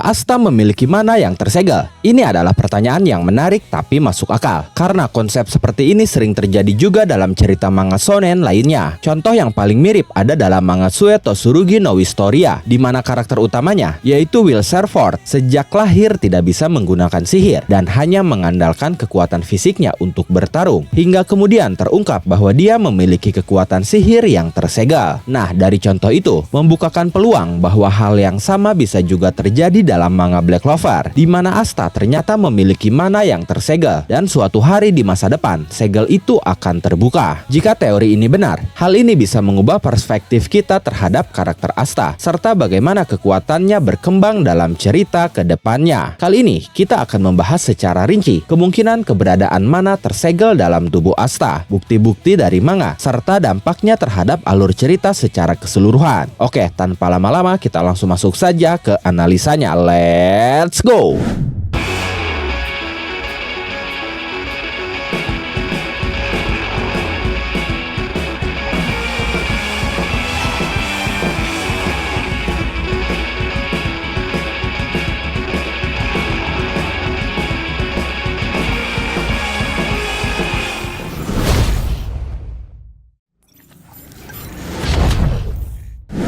Asta memiliki mana yang tersegel? Ini adalah pertanyaan yang menarik tapi masuk akal, karena konsep seperti ini sering terjadi juga dalam cerita manga shonen lainnya. Contoh yang paling mirip ada dalam manga Sue Totsurugi no Historia, di mana karakter utamanya, yaitu Will Sherford, sejak lahir tidak bisa menggunakan sihir dan hanya mengandalkan kekuatan fisiknya untuk bertarung, hingga kemudian terungkap bahwa dia memiliki kekuatan sihir yang tersegel. Nah, dari contoh itu membukakan peluang bahwa hal yang sama bisa juga terjadi dalam manga Black Clover, di mana Asta ternyata memiliki mana yang tersegel dan suatu hari di masa depan segel itu akan terbuka. Jika teori ini benar, hal ini bisa mengubah perspektif kita terhadap karakter Asta serta bagaimana kekuatannya berkembang dalam cerita ke depannya. Kali ini kita akan membahas secara rinci kemungkinan keberadaan mana tersegel dalam tubuh Asta, bukti-bukti dari manga, serta dampaknya terhadap alur cerita secara keseluruhan. Oke, tanpa lama-lama kita langsung masuk saja ke analisanya. Let's go!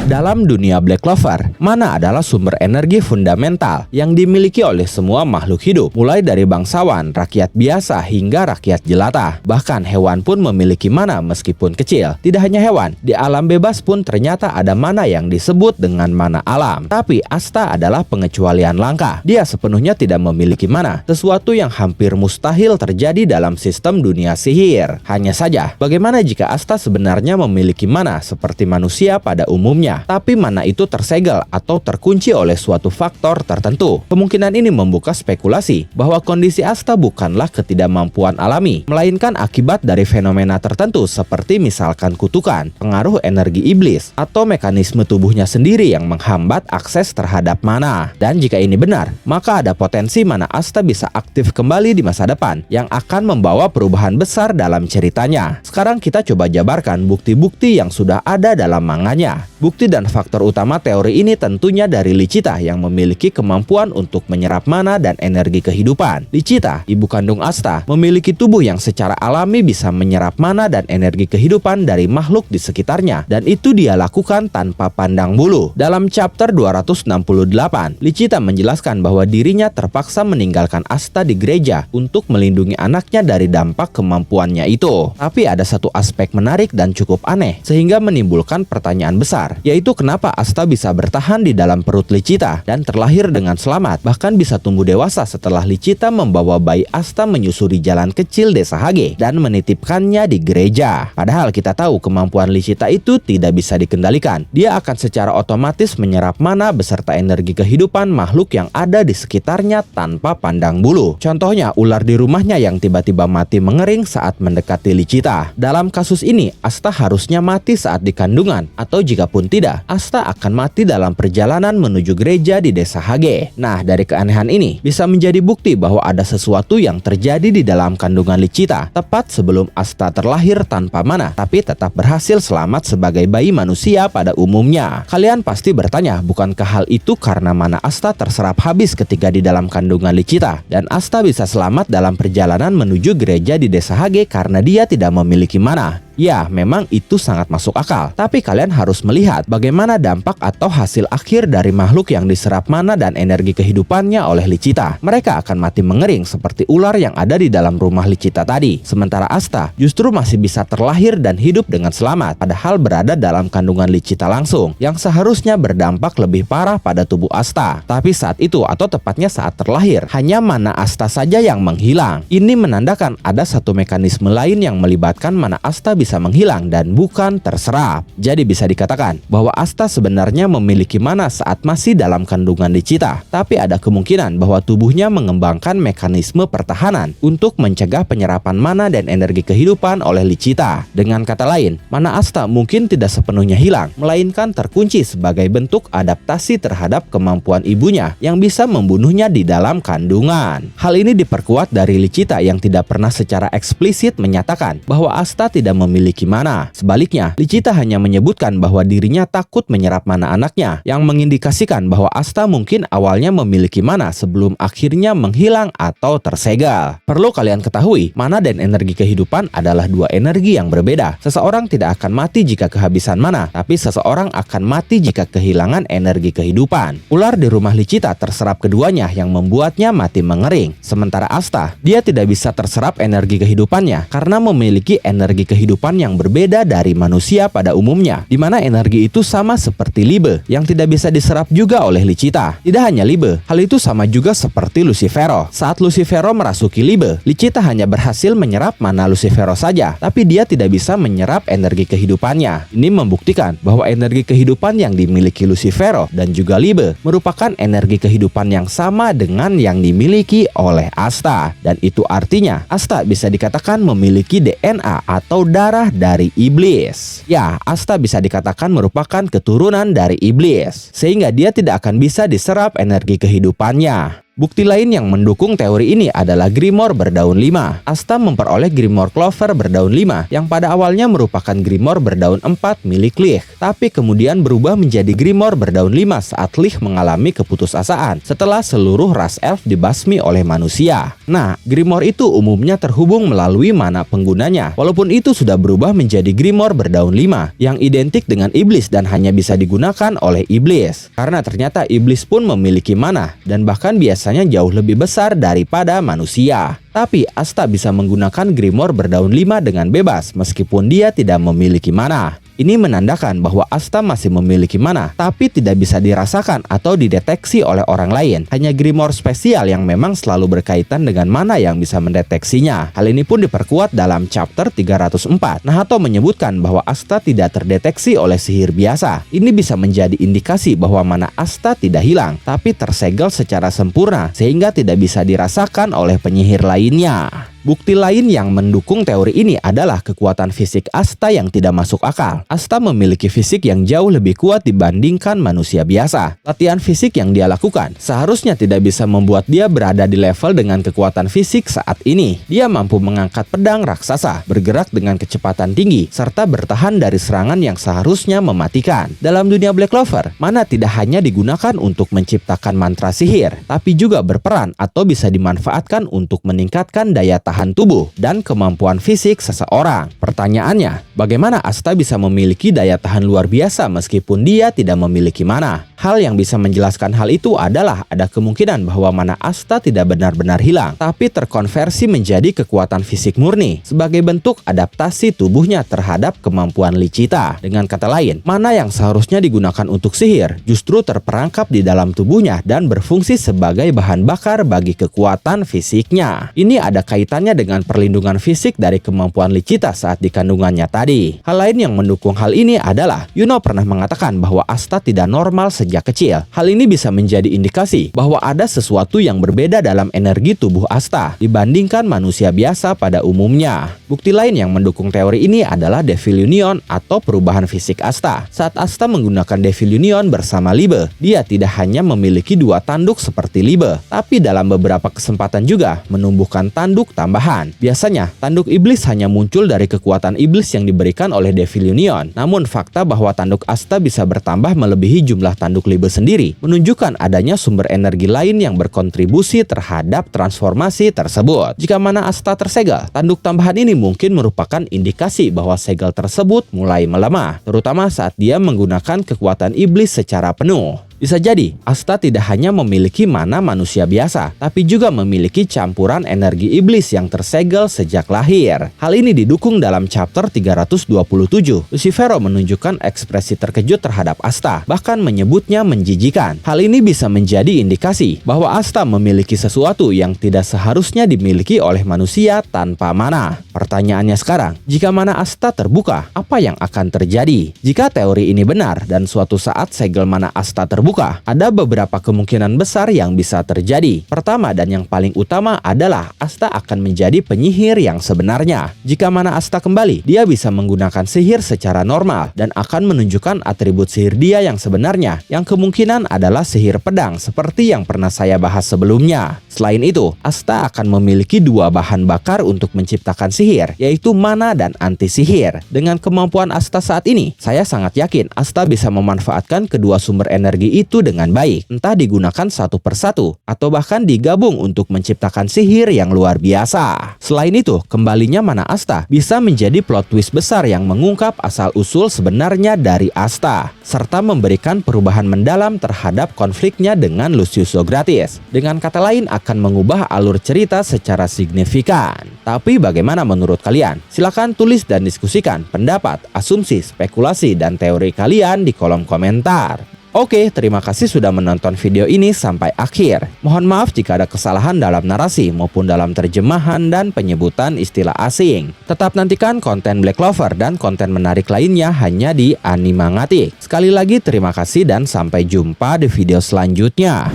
Dalam dunia Black Clover, mana adalah sumber energi fundamental yang dimiliki oleh semua makhluk hidup, mulai dari bangsawan, rakyat biasa, hingga rakyat jelata. Bahkan hewan pun memiliki mana meskipun kecil. Tidak hanya hewan, di alam bebas pun ternyata ada mana yang disebut dengan mana alam. Tapi Asta adalah pengecualian langka. Dia sepenuhnya tidak memiliki mana, sesuatu yang hampir mustahil terjadi dalam sistem dunia sihir. Hanya saja, bagaimana jika Asta sebenarnya memiliki mana seperti manusia pada umumnya, tapi mana itu tersegel atau terkunci oleh suatu faktor tertentu? Kemungkinan ini membuka spekulasi bahwa kondisi Asta bukanlah ketidakmampuan alami, melainkan akibat dari fenomena tertentu seperti misalkan kutukan, pengaruh energi iblis, atau mekanisme tubuhnya sendiri yang menghambat akses terhadap mana. Dan jika ini benar, maka ada potensi mana Asta bisa aktif kembali di masa depan yang akan membawa perubahan besar dalam ceritanya. Sekarang kita coba jabarkan bukti-bukti yang sudah ada dalam manganya. Bukti dan faktor utama teori ini tentunya dari Lichita yang memiliki kemampuan untuk menyerap mana dan energi kehidupan. Lichita, ibu kandung Asta, memiliki tubuh yang secara alami bisa menyerap mana dan energi kehidupan dari makhluk di sekitarnya, dan itu dia lakukan tanpa pandang bulu. Dalam chapter 268, Lichita menjelaskan bahwa dirinya terpaksa meninggalkan Asta di gereja untuk melindungi anaknya dari dampak kemampuannya itu. Tapi ada satu aspek menarik dan cukup aneh, sehingga menimbulkan pertanyaan besar, yaitu kenapa Asta bisa bertahan di dalam perut Lichita dan terlahir dengan selamat, bahkan bisa tumbuh dewasa setelah Lichita membawa bayi Asta menyusuri jalan kecil desa Hage dan menitipkannya di gereja. Padahal kita tahu kemampuan Lichita itu tidak bisa dikendalikan. Dia akan secara otomatis menyerap mana beserta energi kehidupan makhluk yang ada di sekitarnya tanpa pandang bulu. Contohnya ular di rumahnya yang tiba-tiba mati mengering saat mendekati Lichita. Dalam kasus ini, Asta harusnya mati saat di kandungan, atau jika pun tidak, Asta akan mati dalam perjalanan menuju gereja di desa Hage. Nah, dari keanehan ini bisa menjadi bukti bahwa ada sesuatu yang terjadi di dalam kandungan Lichita tepat sebelum Asta terlahir tanpa mana, tapi tetap berhasil selamat sebagai bayi manusia pada umumnya. Kalian pasti bertanya, bukankah hal itu karena mana Asta terserap habis ketika di dalam kandungan Lichita, dan Asta bisa selamat dalam perjalanan menuju gereja di desa Hage karena dia tidak memiliki mana? Ya, memang itu sangat masuk akal. Tapi kalian harus melihat bagaimana dampak atau hasil akhir dari makhluk yang diserap mana dan energi kehidupannya oleh Lichita. Mereka akan mati mengering seperti ular yang ada di dalam rumah Lichita tadi. Sementara Asta justru masih bisa terlahir dan hidup dengan selamat, padahal berada dalam kandungan Lichita langsung, yang seharusnya berdampak lebih parah pada tubuh Asta. Tapi saat itu, atau tepatnya saat terlahir, hanya mana Asta saja yang menghilang. Ini menandakan ada satu mekanisme lain yang melibatkan mana Asta bisa menghilang dan bukan terserap. Jadi bisa dikatakan bahwa Asta sebenarnya memiliki mana saat masih dalam kandungan Lichita, tapi ada kemungkinan bahwa tubuhnya mengembangkan mekanisme pertahanan untuk mencegah penyerapan mana dan energi kehidupan oleh Lichita. Dengan kata lain, mana Asta mungkin tidak sepenuhnya hilang, melainkan terkunci sebagai bentuk adaptasi terhadap kemampuan ibunya yang bisa membunuhnya di dalam kandungan. Hal ini diperkuat dari Lichita yang tidak pernah secara eksplisit menyatakan bahwa Asta tidak memiliki memiliki mana. Sebaliknya, Licita hanya menyebutkan bahwa dirinya takut menyerap mana anaknya, yang mengindikasikan bahwa Asta mungkin awalnya memiliki mana sebelum akhirnya menghilang atau tersegel. Perlu kalian ketahui, mana dan energi kehidupan adalah dua energi yang berbeda. Seseorang tidak akan mati jika kehabisan mana, tapi seseorang akan mati jika kehilangan energi kehidupan. Ular di rumah Licita terserap keduanya yang membuatnya mati mengering. Sementara Asta, dia tidak bisa terserap energi kehidupannya karena memiliki energi kehidupan yang berbeda dari manusia pada umumnya, di mana energi itu sama seperti Libe yang tidak bisa diserap juga oleh Licita. Tidak hanya Libe, hal itu sama juga seperti Lucifero. Saat Lucifero merasuki Libe, Licita hanya berhasil menyerap mana Lucifero saja, tapi dia tidak bisa menyerap energi kehidupannya. Ini membuktikan bahwa energi kehidupan yang dimiliki Lucifero dan juga Libe merupakan energi kehidupan yang sama dengan yang dimiliki oleh Asta. Dan itu artinya Asta bisa dikatakan memiliki DNA atau darah dari iblis. Ya, Asta bisa dikatakan merupakan keturunan dari iblis, sehingga dia tidak akan bisa diserap energi kehidupannya. Bukti lain yang mendukung teori ini adalah Grimoire berdaun 5. Asta memperoleh Grimoire Clover berdaun 5 yang pada awalnya merupakan Grimoire berdaun 4 milik Lich, tapi kemudian berubah menjadi Grimoire berdaun 5 saat Lich mengalami keputusasaan setelah seluruh ras elf dibasmi oleh manusia. Nah, Grimoire itu umumnya terhubung melalui mana penggunanya, walaupun itu sudah berubah menjadi Grimoire berdaun 5 yang identik dengan iblis dan hanya bisa digunakan oleh iblis. Karena ternyata iblis pun memiliki mana dan bahkan biasanya jauh lebih besar daripada manusia. Tapi Asta bisa menggunakan Grimoire berdaun 5 dengan bebas meskipun dia tidak memiliki mana. Ini menandakan bahwa Asta masih memiliki mana, tapi tidak bisa dirasakan atau dideteksi oleh orang lain. Hanya Grimoire spesial yang memang selalu berkaitan dengan mana yang bisa mendeteksinya. Hal ini pun diperkuat dalam chapter 304. Nahato menyebutkan bahwa Asta tidak terdeteksi oleh sihir biasa. Ini bisa menjadi indikasi bahwa mana Asta tidak hilang, tapi tersegel secara sempurna sehingga tidak bisa dirasakan oleh penyihir lainnya. Bukti lain yang mendukung teori ini adalah kekuatan fisik Asta yang tidak masuk akal. Asta memiliki fisik yang jauh lebih kuat dibandingkan manusia biasa. Latihan fisik yang dia lakukan seharusnya tidak bisa membuat dia berada di level dengan kekuatan fisik saat ini. Dia mampu mengangkat pedang raksasa, bergerak dengan kecepatan tinggi, serta bertahan dari serangan yang seharusnya mematikan. Dalam dunia Black Clover, mana tidak hanya digunakan untuk menciptakan mantra sihir, tapi juga berperan atau bisa dimanfaatkan untuk meningkatkan daya tahan tubuh dan kemampuan fisik seseorang. Pertanyaannya, bagaimana Asta bisa memiliki daya tahan luar biasa meskipun dia tidak memiliki mana? Hal yang bisa menjelaskan hal itu adalah ada kemungkinan bahwa mana Asta tidak benar-benar hilang, tapi terkonversi menjadi kekuatan fisik murni sebagai bentuk adaptasi tubuhnya terhadap kemampuan Licita. Dengan kata lain, mana yang seharusnya digunakan untuk sihir justru terperangkap di dalam tubuhnya dan berfungsi sebagai bahan bakar bagi kekuatan fisiknya. Ini ada kaitannya dengan perlindungan fisik dari kemampuan Licita saat di kandungannya tadi. Hal lain yang mendukung hal ini adalah Yuno pernah mengatakan bahwa Asta tidak normal sejak kecil. Hal ini bisa menjadi indikasi bahwa ada sesuatu yang berbeda dalam energi tubuh Asta dibandingkan manusia biasa pada umumnya. Bukti lain yang mendukung teori ini adalah Devil Union atau perubahan fisik Asta. Saat Asta menggunakan Devil Union bersama Libe, dia tidak hanya memiliki dua tanduk seperti Libe, tapi dalam beberapa kesempatan juga menumbuhkan tanduk tambahan. Biasanya, tanduk iblis hanya muncul dari kekuatan iblis yang diberikan oleh Devil Union. Namun fakta bahwa tanduk Asta bisa bertambah melebihi jumlah tanduk Libe sendiri menunjukkan adanya sumber energi lain yang berkontribusi terhadap transformasi tersebut. Jika mana Asta tersegel, tanduk tambahan ini mungkin merupakan indikasi bahwa segel tersebut mulai melemah, terutama saat dia menggunakan kekuatan iblis secara penuh. Bisa jadi, Asta tidak hanya memiliki mana manusia biasa, tapi juga memiliki campuran energi iblis yang tersegel sejak lahir. Hal ini didukung dalam chapter 327. Lucifero menunjukkan ekspresi terkejut terhadap Asta, bahkan menyebutnya menjijikan. Hal ini bisa menjadi indikasi bahwa Asta memiliki sesuatu yang tidak seharusnya dimiliki oleh manusia tanpa mana. Pertanyaannya sekarang, jika mana Asta terbuka, apa yang akan terjadi? Jika teori ini benar dan suatu saat segel mana Asta terbuka, ada beberapa kemungkinan besar yang bisa terjadi. Pertama dan yang paling utama adalah Asta akan menjadi penyihir yang sebenarnya. Jika mana Asta kembali, dia bisa menggunakan sihir secara normal dan akan menunjukkan atribut sihir dia yang sebenarnya, yang kemungkinan adalah sihir pedang seperti yang pernah saya bahas sebelumnya. Selain itu, Asta akan memiliki dua bahan bakar untuk menciptakan sihir, yaitu mana dan anti-sihir. Dengan kemampuan Asta saat ini, saya sangat yakin Asta bisa memanfaatkan kedua sumber energi itu dengan baik, entah digunakan satu persatu, atau bahkan digabung untuk menciptakan sihir yang luar biasa. Selain itu, kembalinya mana Asta bisa menjadi plot twist besar yang mengungkap asal-usul sebenarnya dari Asta, serta memberikan perubahan mendalam terhadap konfliknya dengan Lucius Socrates. Dengan kata lain, akan mengubah alur cerita secara signifikan. Tapi bagaimana menurut kalian? Silahkan tulis dan diskusikan pendapat, asumsi, spekulasi, dan teori kalian di kolom komentar. Oke, terima kasih sudah menonton video ini sampai akhir. Mohon maaf jika ada kesalahan dalam narasi maupun dalam terjemahan dan penyebutan istilah asing. Tetap nantikan konten Black Clover dan konten menarik lainnya hanya di Animangatik. Sekali lagi terima kasih dan sampai jumpa di video selanjutnya.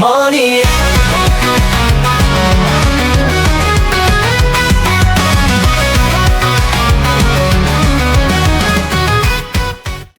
Money